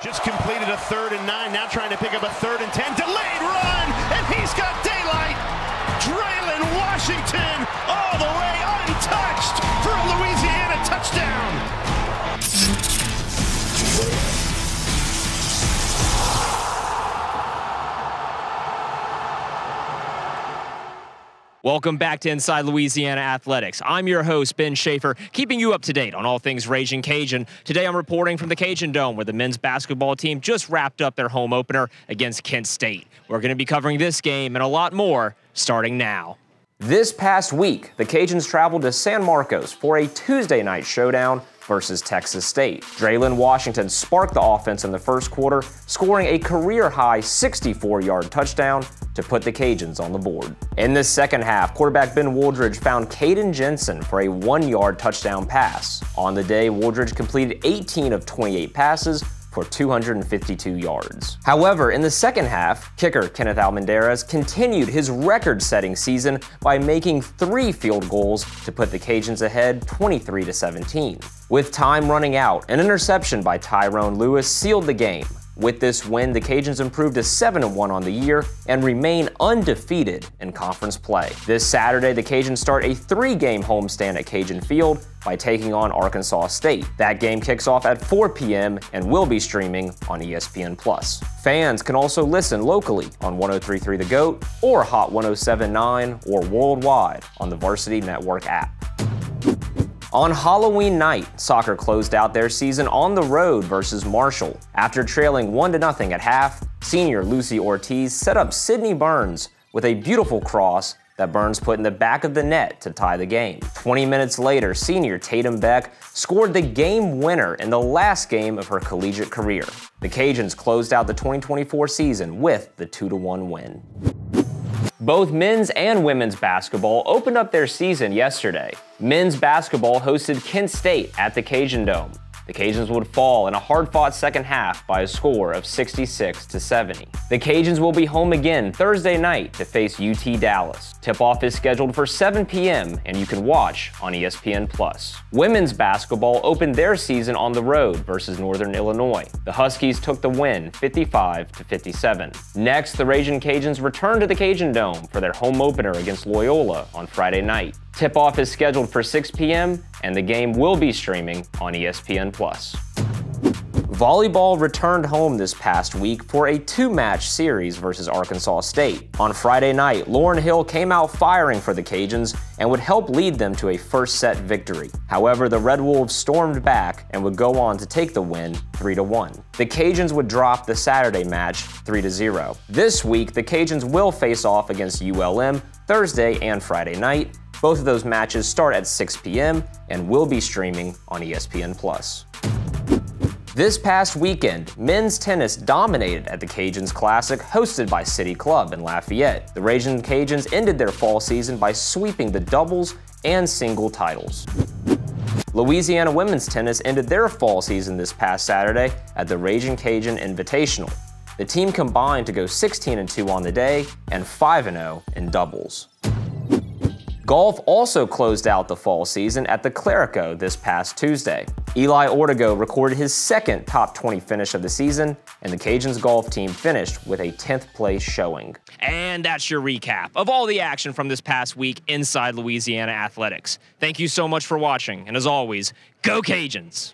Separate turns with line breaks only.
Just completed a 3rd and 9, now trying to pick up a 3rd and 10. Delayed run, and he's got daylight. Draylon Washington all the way untouched for a Louisiana touchdown.
Welcome back to Inside Louisiana Athletics. I'm your host, Ben Schaefer, keeping you up to date on all things Ragin' Cajun. Today I'm reporting from the Cajun Dome, where the men's basketball team just wrapped up their home opener against Kent State. We're going to be covering this game and a lot more starting now. This past week, the Cajuns traveled to San Marcos for a Tuesday night showdown versus Texas State. Draylon Washington sparked the offense in the first quarter, scoring a career-high 64-yard touchdown to put the Cajuns on the board. In the second half, quarterback Ben Wooldridge found Caden Jensen for a 1-yard touchdown pass. On the day, Wooldridge completed 18 of 28 passes for 252 yards. However, in the second half, kicker Kenneth Almendarez continued his record-setting season by making 3 field goals to put the Cajuns ahead 23-17. With time running out, an interception by Tyrone Lewis sealed the game. With this win, the Cajuns improved to 7-1 on the year and remain undefeated in conference play. This Saturday, the Cajuns start a 3-game homestand at Cajun Field by taking on Arkansas State. That game kicks off at 4 p.m. and will be streaming on ESPN+. Fans can also listen locally on 103.3 The GOAT or Hot 107.9 or worldwide on the Varsity Network app. On Halloween night, soccer closed out their season on the road versus Marshall. After trailing 1-0 at half, senior Lucy Ortiz set up Sydney Burns with a beautiful cross that Burns put in the back of the net to tie the game. 20 minutes later, senior Tatum Beck scored the game winner in the last game of her collegiate career. The Cajuns closed out the 2024 season with the 2-1 win. Both men's and women's basketball opened up their season yesterday. Men's basketball hosted Kent State at the Cajun Dome. The Cajuns would fall in a hard-fought second half by a score of 66-70. The Cajuns will be home again Thursday night to face UT Dallas. Tip-off is scheduled for 7 p.m. and you can watch on ESPN+. Women's basketball opened their season on the road versus Northern Illinois. The Huskies took the win 55-57. Next, the Ragin' Cajuns return to the Cajun Dome for their home opener against Loyola on Friday night. Tip-off is scheduled for 6 p.m. and the game will be streaming on ESPN+. Volleyball returned home this past week for a 2-match series versus Arkansas State. On Friday night, Lauren Hill came out firing for the Cajuns and would help lead them to a first-set victory. However, the Red Wolves stormed back and would go on to take the win 3-1. The Cajuns would drop the Saturday match 3-0. This week, the Cajuns will face off against ULM Thursday and Friday night. Both of those matches start at 6 p.m. and will be streaming on ESPN+. This past weekend, men's tennis dominated at the Cajuns Classic hosted by City Club in Lafayette. The Ragin' Cajuns ended their fall season by sweeping the doubles and single titles. Louisiana women's tennis ended their fall season this past Saturday at the Ragin' Cajun Invitational. The team combined to go 16-2 on the day and 5-0 in doubles. Golf also closed out the fall season at the Clerico this past Tuesday. Eli Ortego recorded his second top 20 finish of the season, and the Cajuns golf team finished with a 10th place showing. And that's your recap of all the action from this past week inside Louisiana Athletics. Thank you so much for watching, and as always, go Cajuns!